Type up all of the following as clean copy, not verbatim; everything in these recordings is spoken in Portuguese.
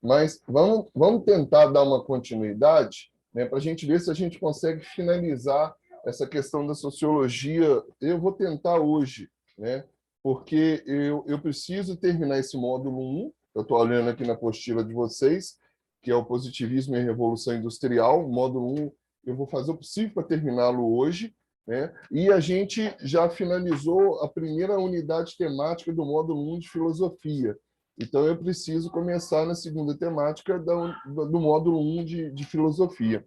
Mas vamos tentar dar uma continuidade, né, para a gente ver se a gente consegue finalizar essa questão da sociologia. Eu vou tentar hoje, né, porque eu preciso terminar esse módulo 1, eu estou olhando aqui na apostila de vocês, que é o Positivismo e a Revolução Industrial. O módulo 1, eu vou fazer o possível para terminá-lo hoje, né? E a gente já finalizou a primeira unidade temática do módulo 1 de Filosofia. Então, eu preciso começar na segunda temática do módulo 1 de Filosofia.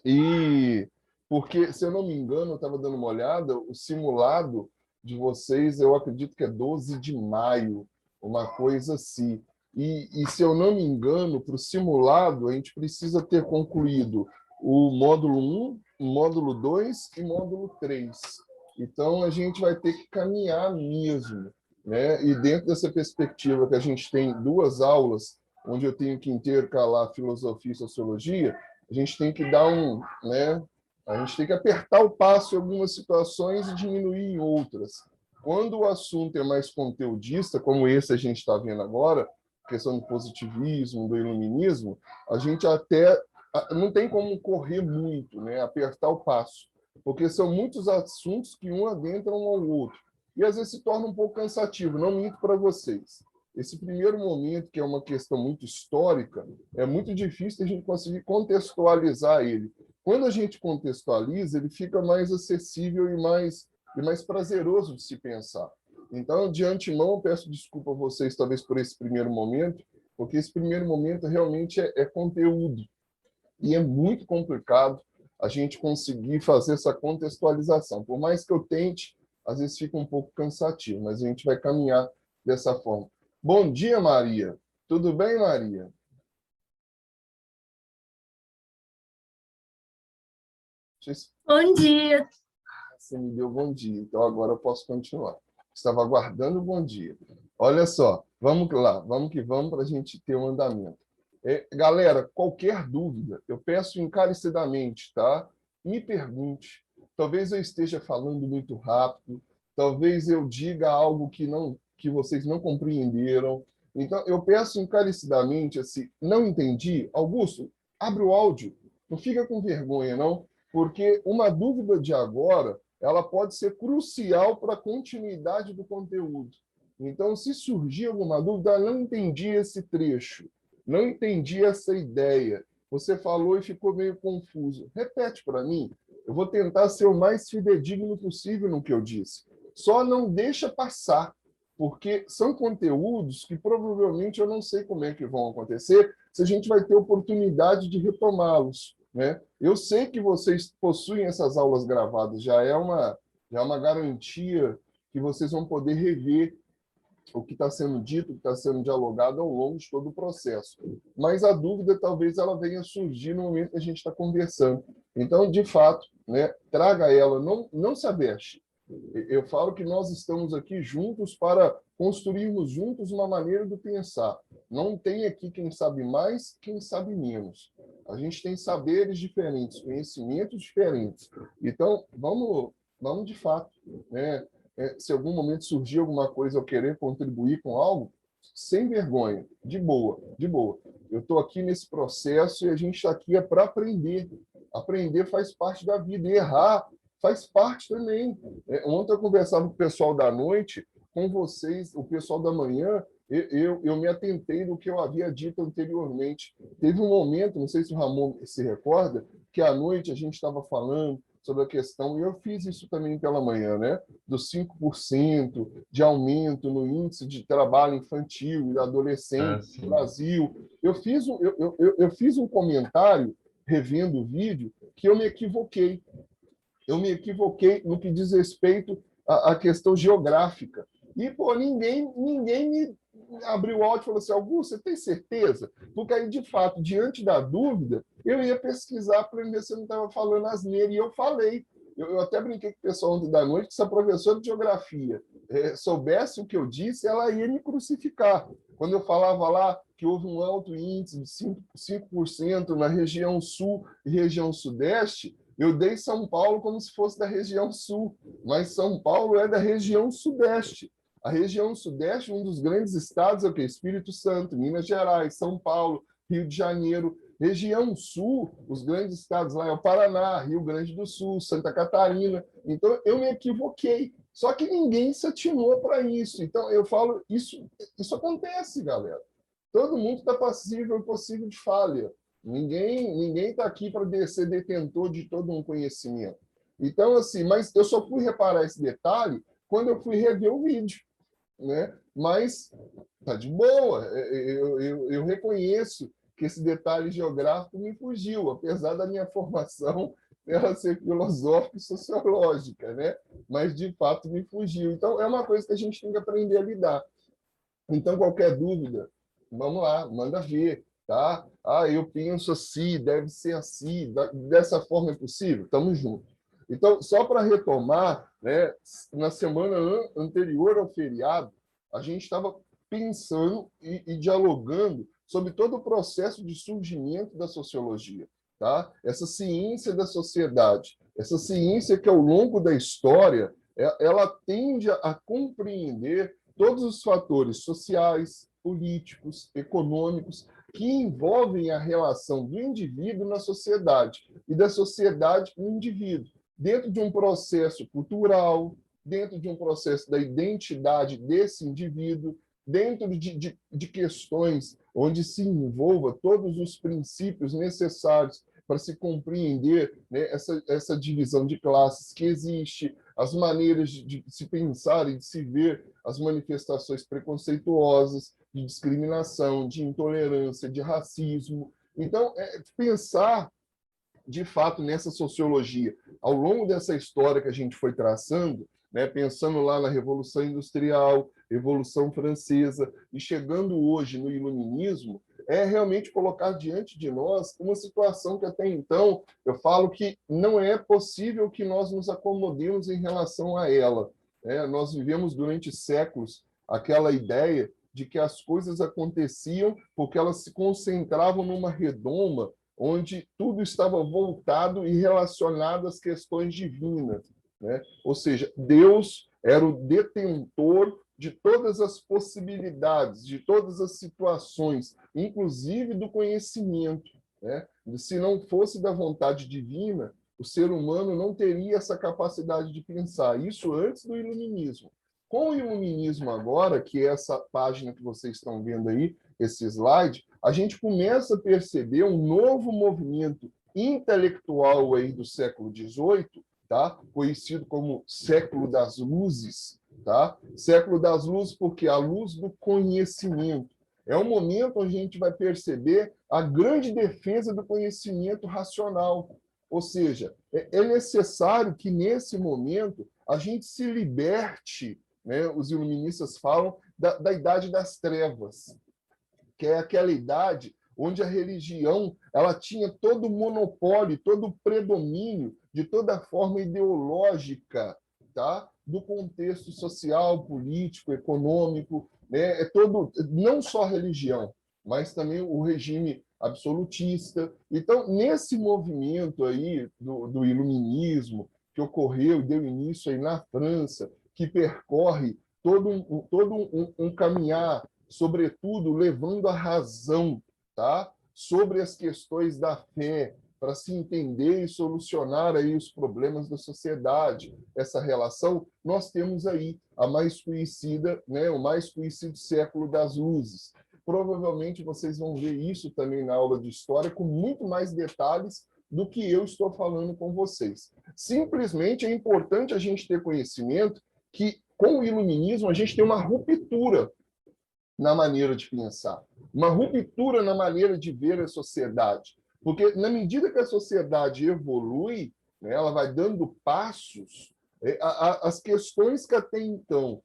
E porque, se eu não me engano, eu estava dando uma olhada, o simulado de vocês, eu acredito que é 12 de maio, uma coisa assim. E se eu não me engano, para o simulado, a gente precisa ter concluído o módulo 1, o módulo 2 e módulo 3. Então, a gente vai ter que caminhar mesmo, né? E dentro dessa perspectiva que a gente tem duas aulas, onde eu tenho que intercalar filosofia e sociologia, a gente tem que dar né? A gente tem que apertar o passo em algumas situações e diminuir em outras. Quando o assunto é mais conteudista, como esse a gente está vendo agora, questão do positivismo, do iluminismo, a gente até não tem como correr muito, né? Apertar o passo, porque são muitos assuntos que um adentram ao outro. E às vezes se torna um pouco cansativo, não minto para vocês. Esse primeiro momento, que é uma questão muito histórica, é muito difícil a gente conseguir contextualizar ele. Quando a gente contextualiza, ele fica mais acessível e mais prazeroso de se pensar. Então, de antemão, eu peço desculpa a vocês, talvez, por esse primeiro momento, porque esse primeiro momento realmente é conteúdo. E é muito complicado a gente conseguir fazer essa contextualização. Por mais que eu tente, às vezes fica um pouco cansativo, mas a gente vai caminhar dessa forma. Bom dia, Maria. Tudo bem, Maria? Bom dia. Você me deu bom dia, então agora eu posso continuar. Estava aguardando o bom dia. Olha só, vamos lá, vamos que vamos para a gente ter um andamento. Galera, qualquer dúvida, eu peço encarecidamente, tá? Me pergunte. Talvez eu esteja falando muito rápido, talvez eu diga algo que vocês não compreenderam. Então, eu peço encarecidamente, assim, não entendi? Augusto, abre o áudio. Não fica com vergonha, não, porque uma dúvida de agora, ela pode ser crucial para a continuidade do conteúdo. Então, se surgir alguma dúvida, não entendi esse trecho, não entendi essa ideia, você falou e ficou meio confuso. Repete para mim, eu vou tentar ser o mais fidedigno possível no que eu disse. Só não deixa passar, porque são conteúdos que provavelmente eu não sei como é que vão acontecer, se a gente vai ter oportunidade de retomá-los, né? Eu sei que vocês possuem essas aulas gravadas, já é uma garantia que vocês vão poder rever o que está sendo dito, o que está sendo dialogado ao longo de todo o processo. Mas a dúvida talvez ela venha surgir no momento que a gente está conversando. Então, de fato, né, traga ela, não se aveste. Eu falo que nós estamos aqui juntos para construirmos juntos uma maneira de pensar. Não tem aqui quem sabe mais, quem sabe menos. A gente tem saberes diferentes, conhecimentos diferentes. Então, vamos de fato, né? Se em algum momento surgir alguma coisa, eu querer contribuir com algo, sem vergonha, de boa, de boa. Eu estou aqui nesse processo e a gente está aqui para aprender. Aprender faz parte da vida e errar faz parte também. Ontem eu conversava com o pessoal da noite, com vocês, o pessoal da manhã, eu me atentei no que eu havia dito anteriormente. Teve um momento, não sei se o Ramon se recorda, que à noite a gente estava falando sobre a questão, e eu fiz isso também pela manhã, né? Dos 5% de aumento no índice de trabalho infantil e adolescente no Brasil. Eu fiz um comentário, revendo o vídeo, que eu me equivoquei. Eu me equivoquei no que diz respeito à questão geográfica. E, pô, ninguém me abriu o áudio e falou assim, Augusto, você tem certeza? Porque aí, de fato, diante da dúvida, eu ia pesquisar para ver se eu não estava falando asneira, e eu falei. Eu até brinquei com o pessoal ontem da noite que se a professora de geografia soubesse o que eu disse, ela ia me crucificar. Quando eu falava lá que houve um alto índice de 5% na região sul e região sudeste, eu dei São Paulo como se fosse da região sul, mas São Paulo é da região sudeste. A região sudeste, um dos grandes estados é o quê? Espírito Santo, Minas Gerais, São Paulo, Rio de Janeiro. Região sul, os grandes estados lá é o Paraná, Rio Grande do Sul, Santa Catarina. Então, eu me equivoquei. Só que ninguém se atinou para isso. Então, eu falo, isso acontece, galera. Todo mundo está passível e possível de falha. Ninguém está aqui para ser detentor de todo um conhecimento. Então, assim, mas eu só fui reparar esse detalhe quando eu fui rever o vídeo, né? Mas tá de boa. Eu reconheço que esse detalhe geográfico me fugiu, apesar da minha formação ela ser filosófica e sociológica, né? Mas, de fato, me fugiu. Então, é uma coisa que a gente tem que aprender a lidar. Então, qualquer dúvida, vamos lá, manda ver, tá? Ah, eu penso assim, deve ser assim, dessa forma é possível? Estamos juntos. Então, só para retomar, né, na semana anterior ao feriado, a gente estava pensando e dialogando sobre todo o processo de surgimento da sociologia, tá? Essa ciência da sociedade, essa ciência que, ao longo da história, ela tende a compreender todos os fatores sociais, políticos, econômicos que envolvem a relação do indivíduo na sociedade e da sociedade com o indivíduo, dentro de um processo cultural, dentro de um processo da identidade desse indivíduo, dentro de questões onde se envolva todos os princípios necessários para se compreender, né, essa divisão de classes que existe, as maneiras de se pensar e de se ver as manifestações preconceituosas, de discriminação, de intolerância, de racismo. Então, pensar, de fato, nessa sociologia, ao longo dessa história que a gente foi traçando, né, pensando lá na Revolução Industrial, Revolução Francesa, e chegando hoje no Iluminismo, é realmente colocar diante de nós uma situação que até então eu falo que não é possível que nós nos acomodemos em relação a ela. Nós vivemos durante séculos aquela ideia de que as coisas aconteciam porque elas se concentravam numa redoma onde tudo estava voltado e relacionado às questões divinas, né? Ou seja, Deus era o detentor de todas as possibilidades, de todas as situações, inclusive do conhecimento, né? Se não fosse da vontade divina, o ser humano não teria essa capacidade de pensar. Isso antes do iluminismo. Com o iluminismo agora, que é essa página que vocês estão vendo aí, esse slide, a gente começa a perceber um novo movimento intelectual aí do século XVIII, tá? Conhecido como século das luzes, tá? Século das luzes porque a luz do conhecimento. É um momento onde a gente vai perceber a grande defesa do conhecimento racional. Ou seja, é necessário que, nesse momento, a gente se liberte, né? Os iluministas falam da idade das trevas, que é aquela idade onde a religião ela tinha todo o monopólio, todo o predomínio de toda a forma ideológica, tá? Do contexto social, político, econômico, né? Não só a religião, mas também o regime absolutista. Então, nesse movimento aí do iluminismo que ocorreu e deu início aí na França, que percorre todo um caminhar, sobretudo levando a razão, tá? Sobre as questões da fé, para se entender e solucionar aí os problemas da sociedade, essa relação, nós temos aí a mais conhecida, né, o mais conhecido século das luzes. Provavelmente vocês vão ver isso também na aula de história com muito mais detalhes do que eu estou falando com vocês. Simplesmente é importante a gente ter conhecimento que, com o iluminismo, a gente tem uma ruptura na maneira de pensar, uma ruptura na maneira de ver a sociedade. Porque, na medida que a sociedade evolui, né, ela vai dando passos, as questões que até então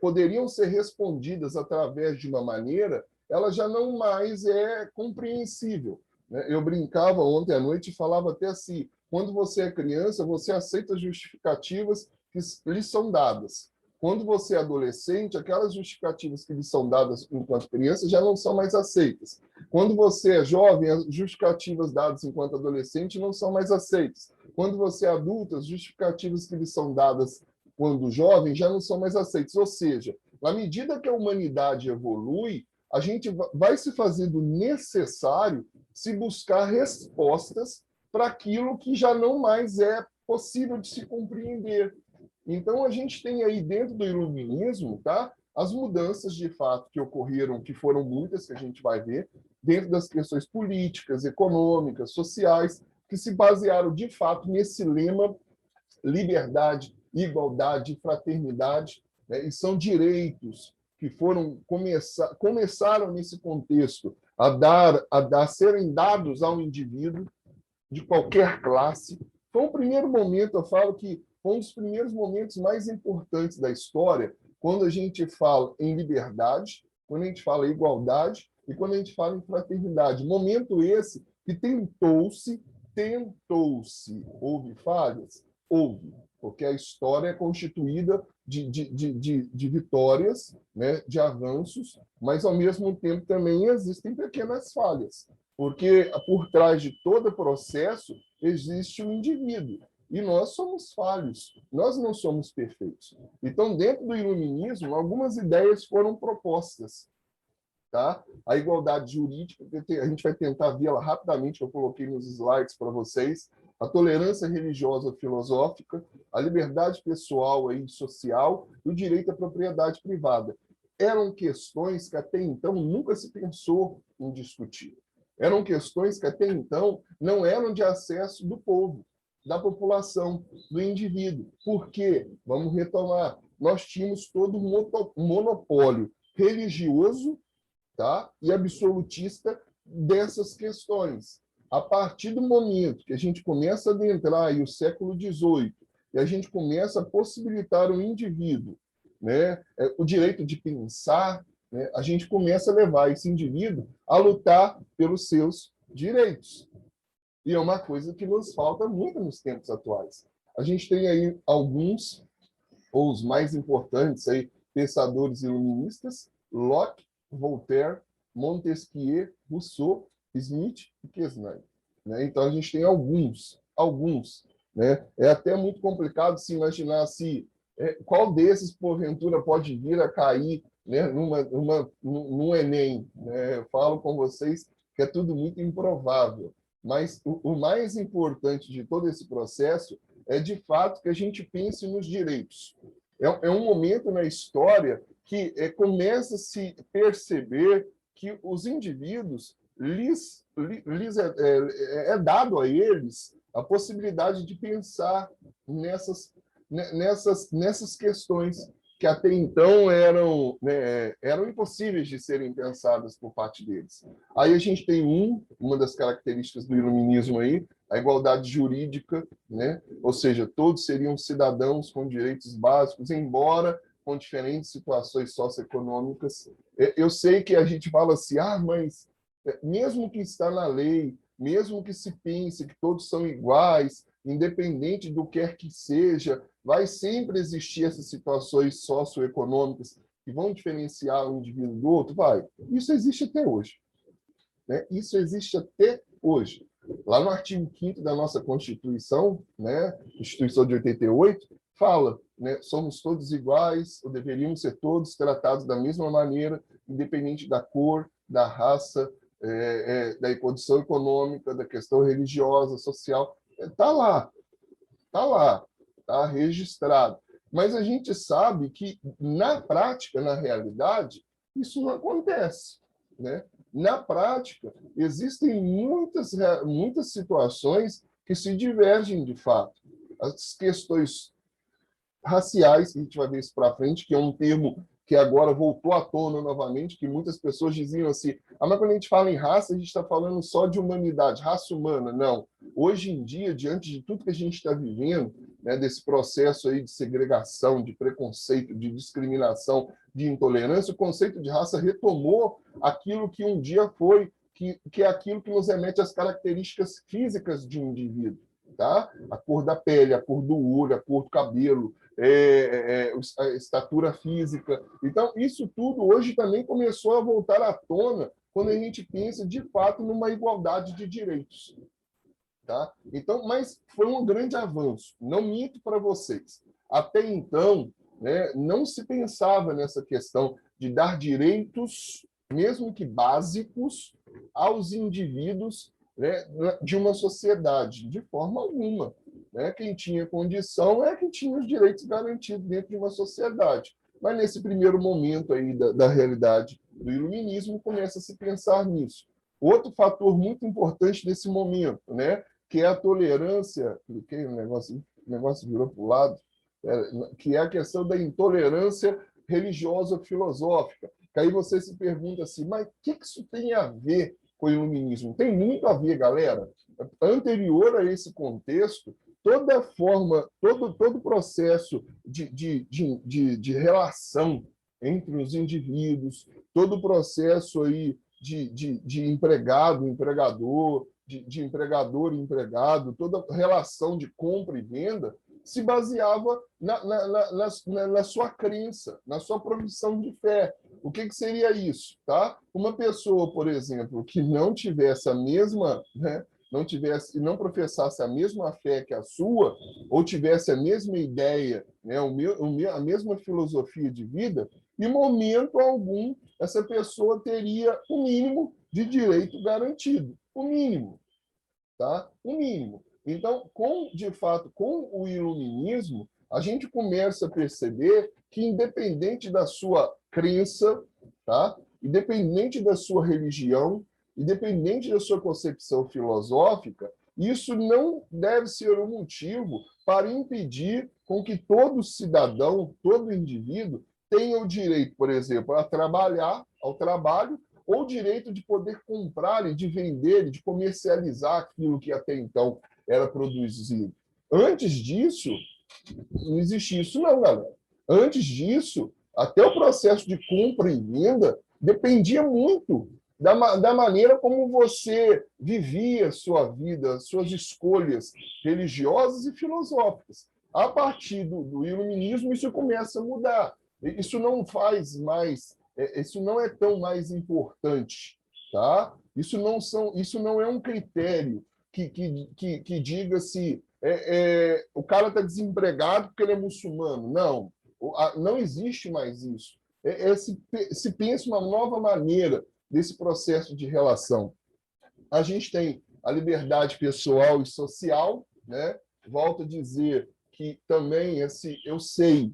poderiam ser respondidas através de uma maneira, ela já não mais é compreensível. Eu brincava ontem à noite e falava até assim, quando você é criança, você aceita as justificativas que lhe são dadas. Quando você é adolescente, aquelas justificativas que lhe são dadas enquanto criança já não são mais aceitas. Quando você é jovem, as justificativas dadas enquanto adolescente não são mais aceitas. Quando você é adulto, as justificativas que lhe são dadas quando jovem já não são mais aceitas. Ou seja, Na medida que a humanidade evolui, a gente vai se fazendo necessário se buscar respostas para aquilo que já não mais é possível de se compreender. Então, a gente tem aí dentro do iluminismo, tá, as mudanças de fato que ocorreram, que foram muitas, que a gente vai ver, dentro das questões políticas, econômicas, sociais, que se basearam de fato nesse lema liberdade, igualdade e fraternidade, né? E são direitos que começaram nesse contexto a serem dados ao indivíduo de qualquer classe. Foi um primeiro momento, eu falo que foi um dos primeiros momentos mais importantes da história, quando a gente fala em liberdade, quando a gente fala em igualdade e quando a gente fala em fraternidade. Momento esse que tentou-se, houve falhas? Houve, porque a história é constituída de vitórias, né, de avanços, mas, ao mesmo tempo, também existem pequenas falhas, porque por trás de todo processo existe um indivíduo, e nós somos falhos, nós não somos perfeitos. Então, dentro do iluminismo, algumas ideias foram propostas. Tá? A igualdade jurídica, a gente vai tentar vê-la rapidamente, eu coloquei nos slides para vocês, a tolerância religiosa filosófica, a liberdade pessoal e social e o direito à propriedade privada. Eram questões que até então nunca se pensou em discutir. Eram questões que até então não eram de acesso do povo, da população, do indivíduo. Por quê? Vamos retomar. Nós tínhamos todo um monopólio religioso, tá, e absolutista dessas questões. A partir do momento que a gente começa a adentrar aí o século XVIII e a gente começa a possibilitar ao indivíduo, né, o direito de pensar, né, a gente começa a levar esse indivíduo a lutar pelos seus direitos. E é uma coisa que nos falta muito nos tempos atuais. A gente tem aí alguns, ou os mais importantes, aí, pensadores iluministas: Locke, Voltaire, Montesquieu, Rousseau, Smith e Quesnay. Né? Então, a gente tem alguns. Né? É até muito complicado se imaginar qual desses, porventura, pode vir a cair, né, num Enem. Né? Eu falo com vocês que é tudo muito improvável. Mas o mais importante de todo esse processo é, de fato, que a gente pense nos direitos. É um momento na história que começa a se perceber que os indivíduos, é dado a eles a possibilidade de pensar nessas questões que até então eram, né, eram impossíveis de serem pensadas por parte deles. Aí a gente tem uma das características do iluminismo aí, a igualdade jurídica, né? Ou seja, todos seriam cidadãos com direitos básicos, embora com diferentes situações socioeconômicas. Eu sei que a gente fala assim, mas mesmo que está na lei, mesmo que se pense que todos são iguais, independente do que quer que seja, vai sempre existir essas situações socioeconômicas que vão diferenciar um indivíduo do outro? Vai. Isso existe até hoje. Né? Isso existe até hoje. Lá no artigo 5º da nossa Constituição, né, Constituição de 88, fala, né, somos todos iguais, ou deveríamos ser todos tratados da mesma maneira, independente da cor, da raça, da condição econômica, da questão religiosa, social. Está lá, está registrado. Mas a gente sabe que, na prática, na realidade, isso não acontece. Né? Na prática, existem muitas situações que se divergem de fato. As questões raciais, que a gente vai ver isso para frente, que é um termo que agora voltou à tona novamente, que muitas pessoas diziam assim, mas quando a gente fala em raça, a gente está falando só de humanidade, raça humana. Não. Hoje em dia, diante de tudo que a gente está vivendo, né, desse processo aí de segregação, de preconceito, de discriminação, de intolerância, o conceito de raça retomou aquilo que um dia foi, que é aquilo que nos remete às características físicas de um indivíduo. Tá? A cor da pele, a cor do olho, a cor do cabelo, a estatura física. Então, isso tudo hoje também começou a voltar à tona quando a gente pensa, de fato, numa igualdade de direitos. Tá? Então, mas foi um grande avanço. Não minto para vocês. Até então, né, não se pensava nessa questão de dar direitos, mesmo que básicos, aos indivíduos, né, de uma sociedade, de forma alguma. Né? Quem tinha condição é quem tinha os direitos garantidos dentro de uma sociedade. Mas, nesse primeiro momento aí da realidade do iluminismo, começa a se pensar nisso. Outro fator muito importante desse momento, né, que é a tolerância, cliquei no negócio, o negócio virou para o lado, que é a questão da intolerância religiosa filosófica. Que aí você se pergunta assim, mas o que isso tem a ver com o iluminismo? Tem muito a ver, galera. Anterior a esse contexto, toda forma, todo processo de relação entre os indivíduos, todo o processo aí de empregado, empregador, de empregador e empregado, toda relação de compra e venda se baseava na sua crença, na sua profissão de fé. O que seria isso? Tá? Uma pessoa, por exemplo, que não tivesse a mesma, né, não professasse a mesma fé que a sua, ou tivesse a mesma ideia, né, a mesma filosofia de vida, em momento algum, essa pessoa teria o mínimo de direito garantido. O mínimo. Tá? O mínimo. Então, de fato, com o iluminismo, a gente começa a perceber que, independente da sua crença, tá? Independente da sua religião, independente da sua concepção filosófica, isso não deve ser um motivo para impedir com que todo cidadão, todo indivíduo, tenha o direito, por exemplo, a trabalhar, ao trabalho, ou o direito de poder comprar e de vender, de comercializar aquilo que até então era produzido. Antes disso, não existia isso não, galera. Antes disso, até o processo de compra e venda dependia muito da maneira como você vivia sua vida, suas escolhas religiosas e filosóficas. A partir do iluminismo, isso começa a mudar. Isso não faz mais, isso não é tão mais importante, tá? Isso não é um critério que diga se o cara está desempregado porque ele é muçulmano. Não, não existe mais isso. Se pensa uma nova maneira desse processo de relação. A gente tem a liberdade pessoal e social, né? Volto a dizer que também eu sei,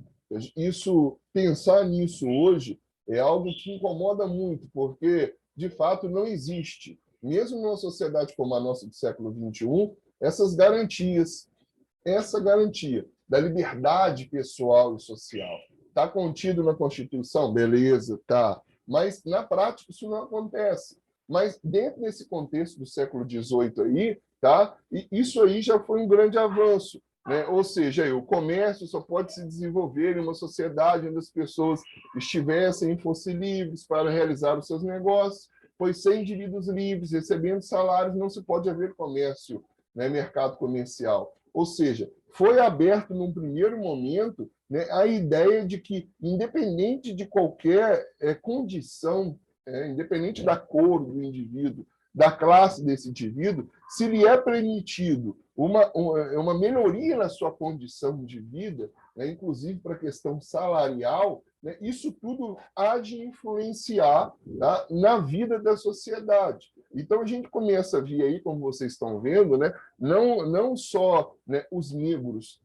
pensar nisso hoje é algo que incomoda muito, porque de fato não existe, mesmo numa sociedade como a nossa do século XXI, essas garantias, essa garantia da liberdade pessoal e social. Está contido na Constituição? Beleza, tá. Mas, na prática, isso não acontece. Mas, dentro desse contexto do século XVIII, aí, tá? E isso aí já foi um grande avanço. Né? Ou seja, o comércio só pode se desenvolver em uma sociedade onde as pessoas estivessem e fossem livres para realizar os seus negócios, pois sem indivíduos livres, recebendo salários, não se pode haver comércio, né? Mercado comercial. Ou seja, foi aberto num primeiro momento, né, a ideia de que, independente de qualquer condição, independente da cor do indivíduo, da classe desse indivíduo, se lhe é permitido uma melhoria na sua condição de vida, né, inclusive para a questão salarial, né, isso tudo há de influenciar, tá, na vida da sociedade. Então, a gente começa a ver aí, como vocês estão vendo, né, não só, né, os negros,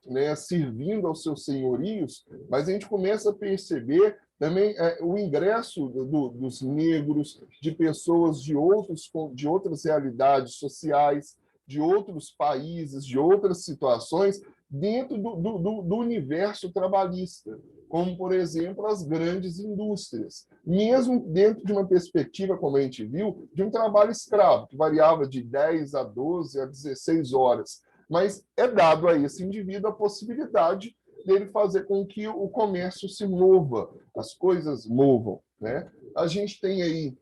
né, servindo aos seus senhorios, mas a gente começa a perceber também o ingresso dos negros, de pessoas de outras realidades sociais, de outros países, de outras situações, dentro do universo trabalhista, como, por exemplo, as grandes indústrias, mesmo dentro de uma perspectiva, como a gente viu, de um trabalho escravo, que variava de 10 a 12 a 16 horas. Mas é dado a esse indivíduo a possibilidade dele fazer com que o comércio se mova, as coisas movam. Né? A gente tem aí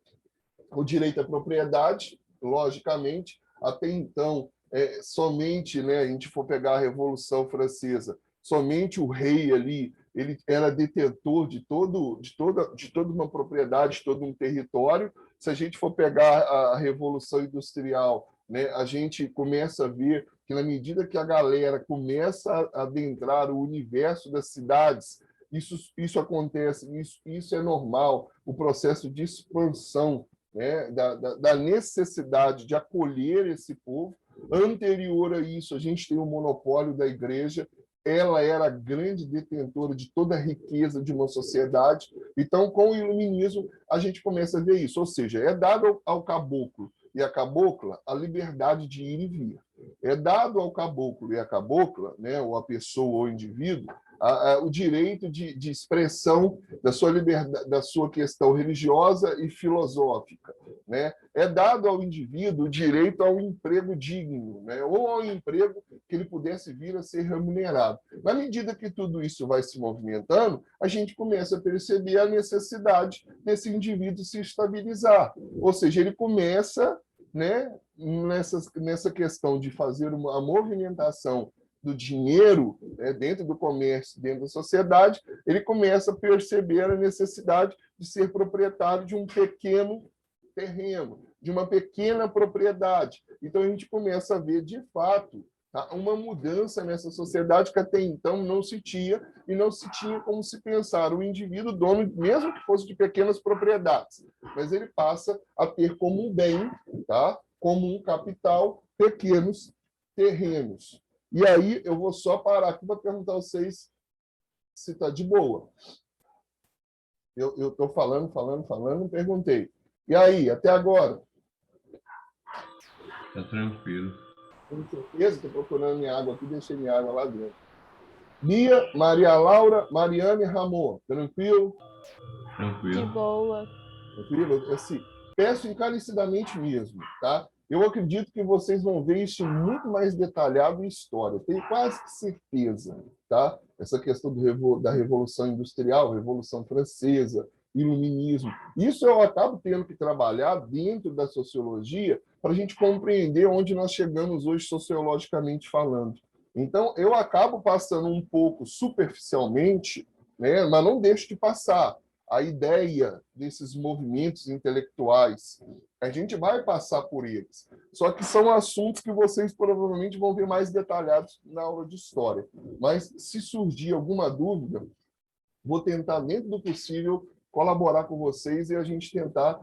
o direito à propriedade, logicamente, até então, somente, né, a gente for pegar a Revolução Francesa, somente o rei ali, ele era detentor de toda uma propriedade, de todo um território. Se a gente for pegar a Revolução Industrial, né, a gente começa a ver que na medida que a galera começa a adentrar o universo das cidades, isso acontece, isso é normal, o processo de expansão, né, da necessidade de acolher esse povo. Anterior a isso, a gente tem o monopólio da igreja, ela era a grande detentora de toda a riqueza de uma sociedade. Então, com o iluminismo, a gente começa a ver isso, ou seja, é dado ao caboclo e à cabocla a liberdade de ir e vir. É dado ao caboclo e à cabocla, né, ou a pessoa ou o indivíduo, o direito de expressão da sua liberdade, da sua questão religiosa e filosófica, né? É dado ao indivíduo o direito ao emprego digno, né? Ou ao emprego que ele pudesse vir a ser remunerado. Na medida que tudo isso vai se movimentando, a gente começa a perceber a necessidade desse indivíduo se estabilizar. Ou seja, ele começa, né, nessa questão de fazer a movimentação do dinheiro, né, dentro do comércio, dentro da sociedade, ele começa a perceber a necessidade de ser proprietário de um pequeno terreno, de uma pequena propriedade. Então, a gente começa a ver, de fato, tá, uma mudança nessa sociedade que até então não se tinha, e não se tinha como se pensar o indivíduo dono, mesmo que fosse de pequenas propriedades, mas ele passa a ter como um bem, tá, como um capital, pequenos terrenos. E aí eu vou só parar aqui para perguntar a vocês se está de boa. Eu estou falando, não perguntei. E aí, até agora? Está tranquilo. Com certeza, estou procurando minha água aqui, deixei minha água lá dentro. Bia, Maria Laura, Mariane e Ramon, tranquilo? Tranquilo. De boa. Tranquilo? Assim, peço encarecidamente mesmo, tá? Eu acredito que vocês vão ver isso muito mais detalhado em história. Tenho quase que certeza, tá? Essa questão da Revolução Industrial, Revolução Francesa, Iluminismo. Isso eu acabo tendo que trabalhar dentro da sociologia para a gente compreender onde nós chegamos hoje sociologicamente falando. Então, eu acabo passando um pouco superficialmente, né? Mas não deixo de passar a ideia desses movimentos intelectuais. A gente vai passar por eles. Só que são assuntos que vocês provavelmente vão ver mais detalhados na aula de história. Mas, se surgir alguma dúvida, vou tentar, dentro do possível, colaborar com vocês e a gente tentar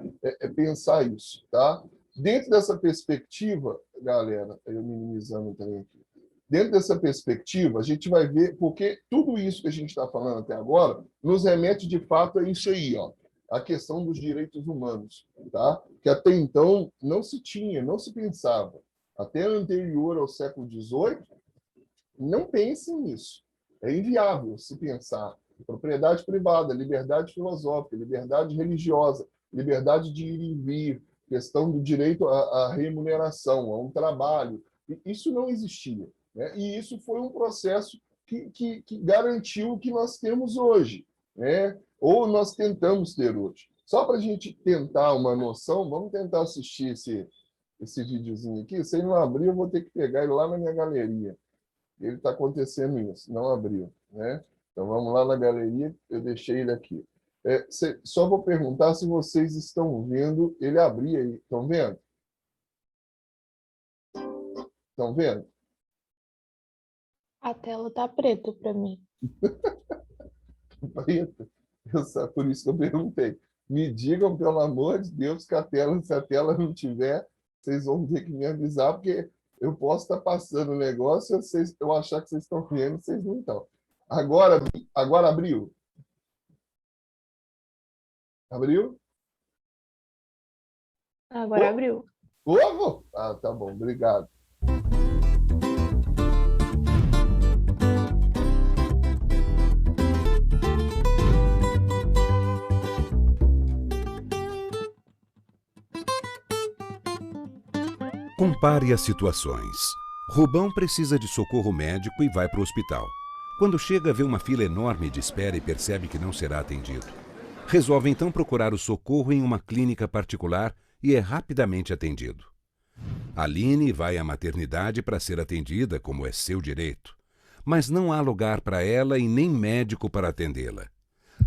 pensar isso. Tá? Dentro dessa perspectiva, galera, eu minimizando também aqui, dentro dessa perspectiva, a gente vai ver, porque tudo isso que a gente está falando até agora nos remete, de fato, a isso aí, ó, a questão dos direitos humanos, tá? Que até então não se tinha, não se pensava. Até anterior ao século XVIII, não pense nisso. É inviável se pensar. Propriedade privada, liberdade filosófica, liberdade religiosa, liberdade de ir e vir, questão do direito à remuneração, a um trabalho. Isso não existia. E isso foi um processo que garantiu o que nós temos hoje, né? Ou nós tentamos ter hoje. Só para a gente tentar uma noção, vamos tentar assistir esse videozinho aqui. Se ele não abrir, eu vou ter que pegar ele lá na minha galeria. Ele está acontecendo isso, não abriu, né? Então, vamos lá na galeria, eu deixei ele aqui. Só vou perguntar se vocês estão vendo ele abrir aí. Estão vendo? Estão vendo? A tela tá preta para mim. Preta? Por isso que eu perguntei. Me digam, pelo amor de Deus, que se a tela não tiver, vocês vão ter que me avisar, porque eu posso estar passando o negócio, eu achar que vocês estão vendo, vocês não estão. Agora abriu? Abriu? Agora abriu. Ovo? Ah, tá bom, obrigado. Compare as situações. Rubão precisa de socorro médico e vai para o hospital. Quando chega, vê uma fila enorme de espera e percebe que não será atendido. Resolve então procurar o socorro em uma clínica particular e é rapidamente atendido. Aline vai à maternidade para ser atendida, como é seu direito. Mas não há lugar para ela e nem médico para atendê-la.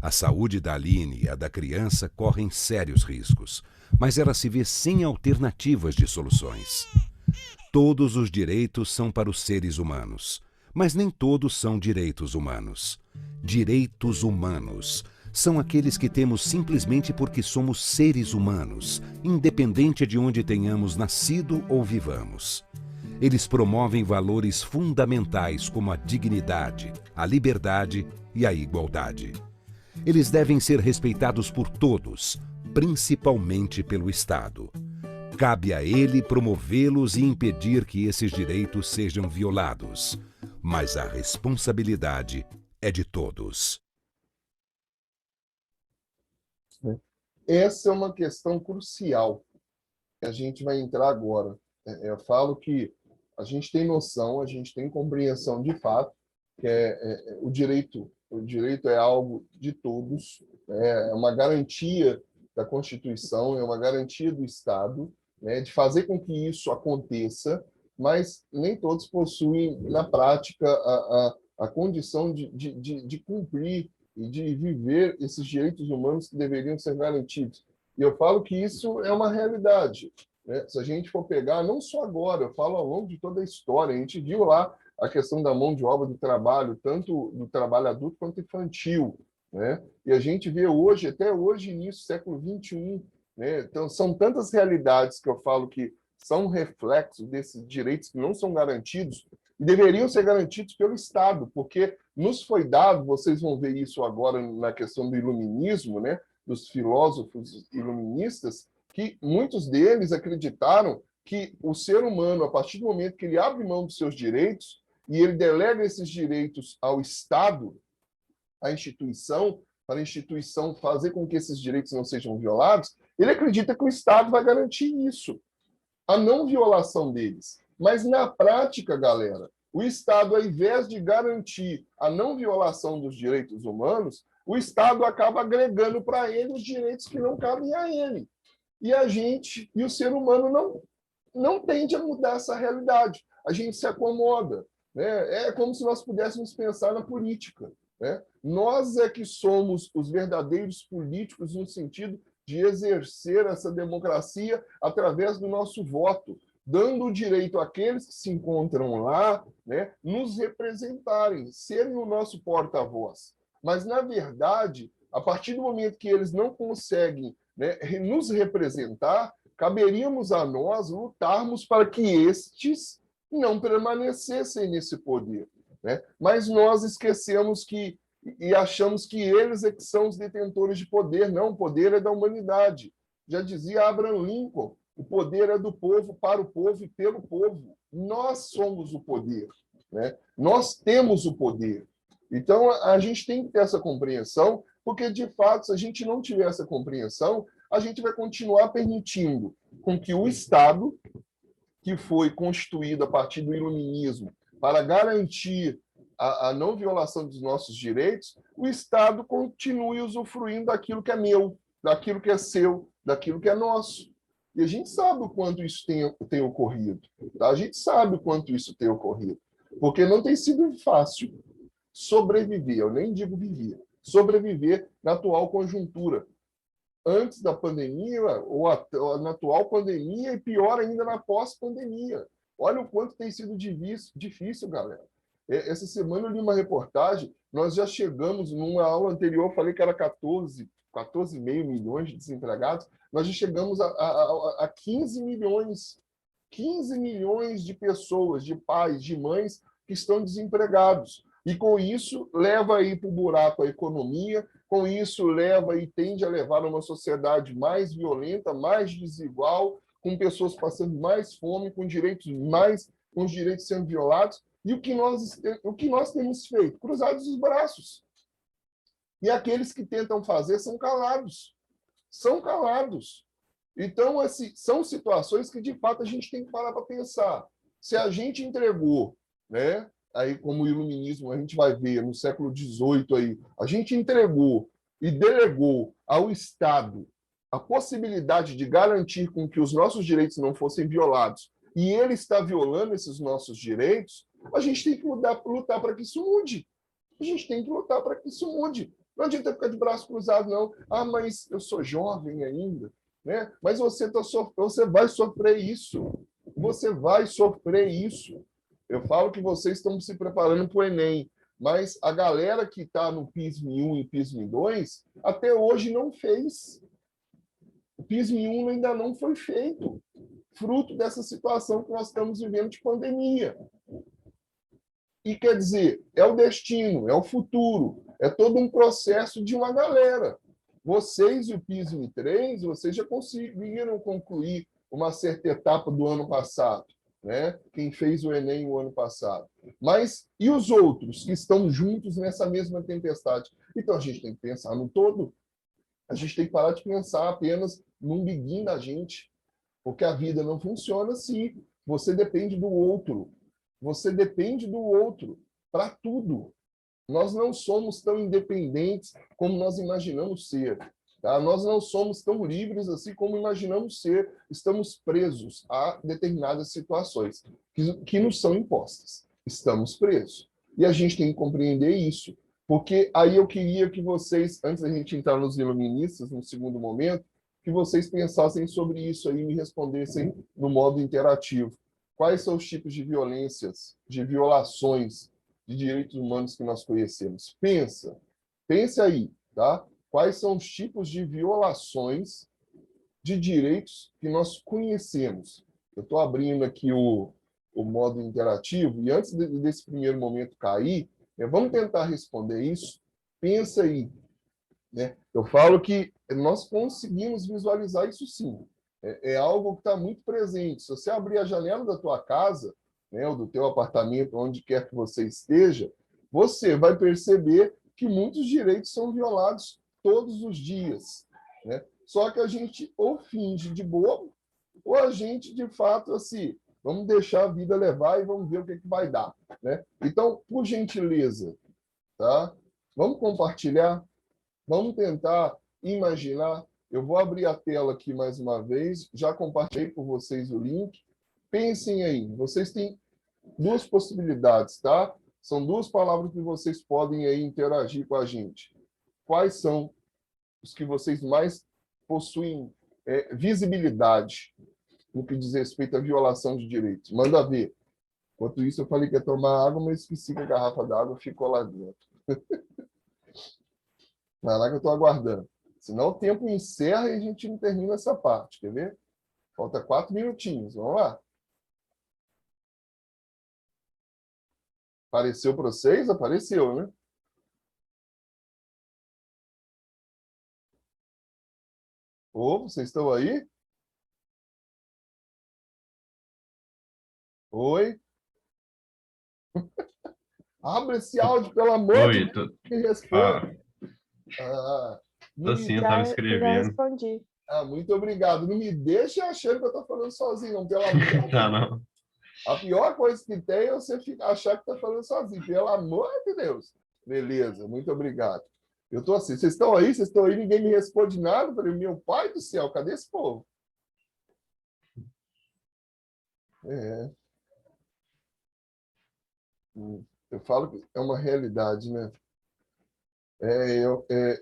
A saúde da Aline e a da criança correm sérios riscos, mas ela se vê sem alternativas de soluções. Todos os direitos são para os seres humanos, mas nem todos são direitos humanos. Direitos humanos são aqueles que temos simplesmente porque somos seres humanos, independente de onde tenhamos nascido ou vivamos. Eles promovem valores fundamentais como a dignidade, a liberdade e a igualdade. Eles devem ser respeitados por todos, principalmente pelo Estado. Cabe a ele promovê-los e impedir que esses direitos sejam violados. Mas a responsabilidade é de todos. Essa é uma questão crucial que a gente vai entrar agora. Eu falo que a gente tem noção, a gente tem compreensão de fato que o direito é algo de todos, é uma garantia da Constituição, é uma garantia do Estado, né, de fazer com que isso aconteça, mas nem todos possuem, na prática, a condição de cumprir e de viver esses direitos humanos que deveriam ser garantidos. E eu falo que isso é uma realidade, né? Se a gente for pegar, não só agora, eu falo ao longo de toda a história, a gente viu lá a questão da mão de obra do trabalho, tanto do trabalho adulto quanto infantil, né? E a gente vê hoje, até hoje, início do século XXI, né? Então, são tantas realidades que eu falo que são reflexos desses direitos que não são garantidos e deveriam ser garantidos pelo Estado, porque nos foi dado, vocês vão ver isso agora na questão do iluminismo, né? Dos filósofos iluministas, que muitos deles acreditaram que o ser humano, a partir do momento que ele abre mão dos seus direitos e ele delega esses direitos ao Estado, à instituição, para a instituição fazer com que esses direitos não sejam violados, ele acredita que o Estado vai garantir isso, a não violação deles. Mas, na prática, galera, o Estado, ao invés de garantir a não violação dos direitos humanos, o Estado acaba agregando para ele os direitos que não cabem a ele. E a gente, e o ser humano, não tende a mudar essa realidade. A gente se acomoda, né? É como se nós pudéssemos pensar na política, né? Nós é que somos os verdadeiros políticos no sentido de exercer essa democracia através do nosso voto, dando o direito àqueles que se encontram lá, né, nos representarem, serem o nosso porta-voz. Mas, na verdade, a partir do momento que eles não conseguem, né, nos representar, caberíamos a nós lutarmos para que estes não permanecessem nesse poder, né? Mas nós esquecemos e achamos que eles é que são os detentores de poder. Não, o poder é da humanidade. Já dizia Abraham Lincoln, o poder é do povo, para o povo e pelo povo. Nós somos o poder, né? Nós temos o poder. Então, a gente tem que ter essa compreensão, porque, de fato, se a gente não tiver essa compreensão, a gente vai continuar permitindo com que o Estado, que foi constituído a partir do iluminismo para garantir a não violação dos nossos direitos, o Estado continue usufruindo daquilo que é meu, daquilo que é seu, daquilo que é nosso. E a gente sabe o quanto isso tem ocorrido. Tá? A gente sabe o quanto isso tem ocorrido. Porque não tem sido fácil sobreviver, eu nem digo viver, sobreviver na atual conjuntura. Antes da pandemia, ou na atual pandemia, e pior ainda na pós-pandemia. Olha o quanto tem sido difícil, galera. Essa semana eu li uma reportagem, nós já chegamos, numa aula anterior, eu falei que era 14,5 milhões de desempregados, nós já chegamos a 15 milhões. 15 milhões de pessoas, de pais, de mães, que estão desempregados. E, com isso, leva aí para o buraco a economia, com isso, leva e tende a levar a uma sociedade mais violenta, mais desigual, com pessoas passando mais fome, com os direitos sendo violados. E o que nós temos feito? Cruzados os braços. E aqueles que tentam fazer são calados. São calados. Então, assim, são situações que, de fato, a gente tem que parar para pensar. Se a gente entregou, né, aí como o iluminismo, a gente vai ver no século XVIII, aí, a gente entregou e delegou ao Estado a possibilidade de garantir com que os nossos direitos não fossem violados, e ele está violando esses nossos direitos, a gente tem que lutar para que isso mude. A gente tem que lutar para que isso mude. Não adianta ficar de braço cruzado, não. Ah, mas eu sou jovem ainda. Né? Mas você vai sofrer isso. você vai sofrer isso. Eu falo que vocês estão se preparando para o Enem, mas a galera que está no PISM-1 e PISM-2 até hoje não fez. O PISM-1 ainda não foi feito, fruto dessa situação que nós estamos vivendo de pandemia. E quer dizer, é o destino, é o futuro, é todo um processo de uma galera. Vocês e o PISM-3, vocês já conseguiram concluir uma certa etapa do ano passado, né? Quem fez o Enem o ano passado. Mas e os outros que estão juntos nessa mesma tempestade? Então a gente tem que pensar no todo. A gente tem que parar de pensar apenas no umbiguinho da gente, porque a vida não funciona se você depende do outro. Você depende do outro para tudo. Nós não somos tão independentes como nós imaginamos ser. Tá? Nós não somos tão livres assim como imaginamos ser. Estamos presos a determinadas situações que nos são impostas. Estamos presos. E a gente tem que compreender isso. Porque aí eu queria que vocês, antes da gente entrar nos iluministas, no segundo momento, que vocês pensassem sobre isso aí e me respondessem no modo interativo. Quais são os tipos de violências, de violações de direitos humanos que nós conhecemos? Pense aí, tá? Quais são os tipos de violações de direitos que nós conhecemos? Eu estou abrindo aqui o modo interativo e antes desse primeiro momento cair, vamos tentar responder isso. Pensa aí, né? Eu falo que nós conseguimos visualizar isso sim. É algo que está muito presente. Se você abrir a janela da tua casa, né, ou do teu apartamento, onde quer que você esteja, você vai perceber que muitos direitos são violados todos os dias, né? Só que a gente ou finge de bobo, ou a gente, de fato, assim, vamos deixar a vida levar e vamos ver o que vai dar, né? Então, por gentileza, tá? Vamos compartilhar, vamos tentar imaginar. Eu vou abrir a tela aqui mais uma vez, já compartilhei com vocês o link. Pensem aí, vocês têm duas possibilidades, tá? São duas palavras que vocês podem aí interagir com a gente. Quais são os que vocês mais possuem visibilidade no que diz respeito à violação de direitos? Manda ver. Enquanto isso, eu falei que ia tomar água, mas esqueci que a garrafa d'água ficou lá dentro. Vai lá que eu estou aguardando. Senão o tempo encerra e a gente não termina essa parte. Quer ver? Falta 4 minutinhos. Vamos lá. Apareceu para vocês? Apareceu, né? Ô, vocês estão aí? Oi? Abre esse áudio, pelo amor de Oi, Deus, me responde. tô sim, eu Já, tava já escrevendo. respondi. Muito obrigado. Não me deixe achando que eu estou falando sozinho, não, pelo amor de Deus. Tá, não. A pior coisa que tem é você achar que está falando sozinho, pelo amor de Deus. Beleza, muito obrigado. Eu estou assim, vocês estão aí, ninguém me responde nada. Eu falei, meu pai do céu, cadê esse povo? Eu falo que é uma realidade, né?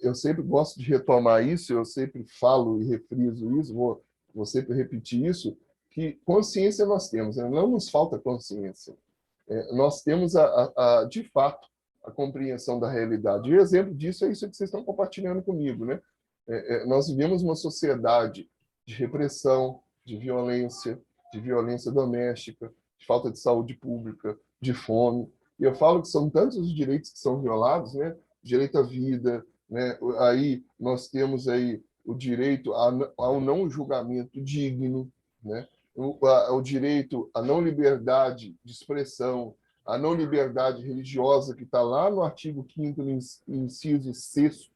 Eu sempre gosto de retomar isso, eu sempre falo e refriso isso, vou sempre repetir isso, que consciência nós temos, né? Não nos falta consciência. Nós temos, de fato, a compreensão da realidade. E o exemplo disso é isso que vocês estão compartilhando comigo, né? Nós vivemos uma sociedade de repressão, de violência doméstica, de falta de saúde pública, de fome. E eu falo que são tantos os direitos que são violados, né? Direito à vida, né? Aí nós temos aí o direito ao não julgamento digno, né? O direito à não liberdade de expressão, a não liberdade religiosa, que está lá no artigo 5º, no inciso 6º,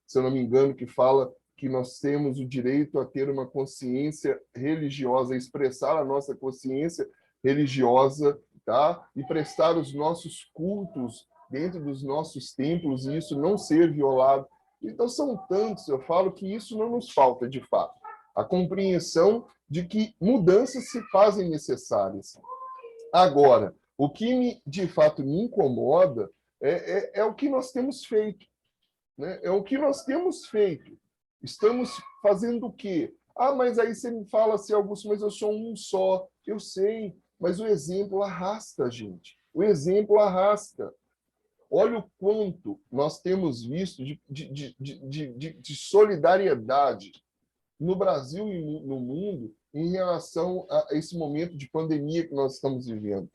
se eu não me engano, que fala que nós temos o direito a ter uma consciência religiosa, expressar a nossa consciência religiosa, tá? E prestar os nossos cultos dentro dos nossos templos e isso não ser violado. Então, são tantos, eu falo que isso não nos falta, de fato. A compreensão de que mudanças se fazem necessárias. Agora, o que, de fato, me incomoda é o que nós temos feito, né? É o que nós temos feito. Estamos fazendo o quê? Ah, mas aí você me fala assim, Augusto, mas eu sou um só. Eu sei, mas o exemplo arrasta, gente. O exemplo arrasta. Olha o quanto nós temos visto de solidariedade no Brasil e no mundo em relação a esse momento de pandemia que nós estamos vivendo.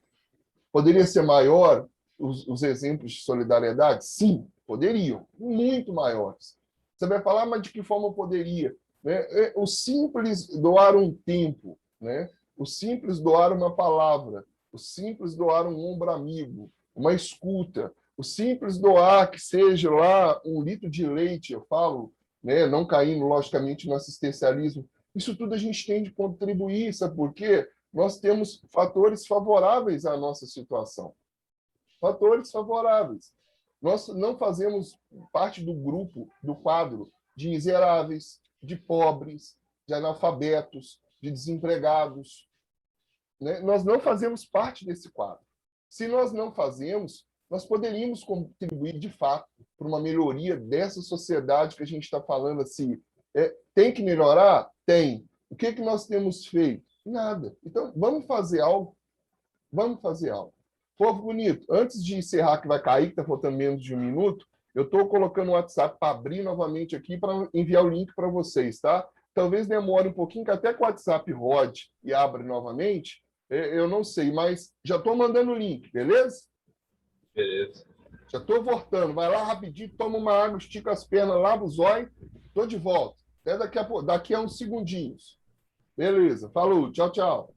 Poderia ser maior os exemplos de solidariedade? Sim, poderiam, muito maiores. Você vai falar, mas de que forma poderia? Né? O simples doar um tempo, né? O simples doar uma palavra, o simples doar um ombro amigo, uma escuta, o simples doar que seja lá 1 litro de leite, eu falo, né? Não caindo, logicamente, no assistencialismo. Isso tudo a gente tem de contribuir, sabe por quê? Nós temos fatores favoráveis à nossa situação. Fatores favoráveis. Nós não fazemos parte do grupo, do quadro de miseráveis, de pobres, de analfabetos, de desempregados. Né? Nós não fazemos parte desse quadro. Se nós não fazemos, nós poderíamos contribuir, de fato, para uma melhoria dessa sociedade que a gente está falando assim. Tem que melhorar? Tem. O que nós temos feito? Nada. Então, vamos fazer algo. Vamos fazer algo. Povo bonito, antes de encerrar, que vai cair, que está faltando menos de 1 minuto, eu estou colocando o WhatsApp para abrir novamente aqui para enviar o link para vocês, tá? Talvez demore um pouquinho, que até que o WhatsApp rode e abra novamente, eu não sei, mas já estou mandando o link, beleza? Beleza. Já estou voltando. Vai lá rapidinho, toma uma água, estica as pernas, lava os olhos, estou de volta. Até daqui a uns segundinhos. Beleza. Falou. Tchau, tchau.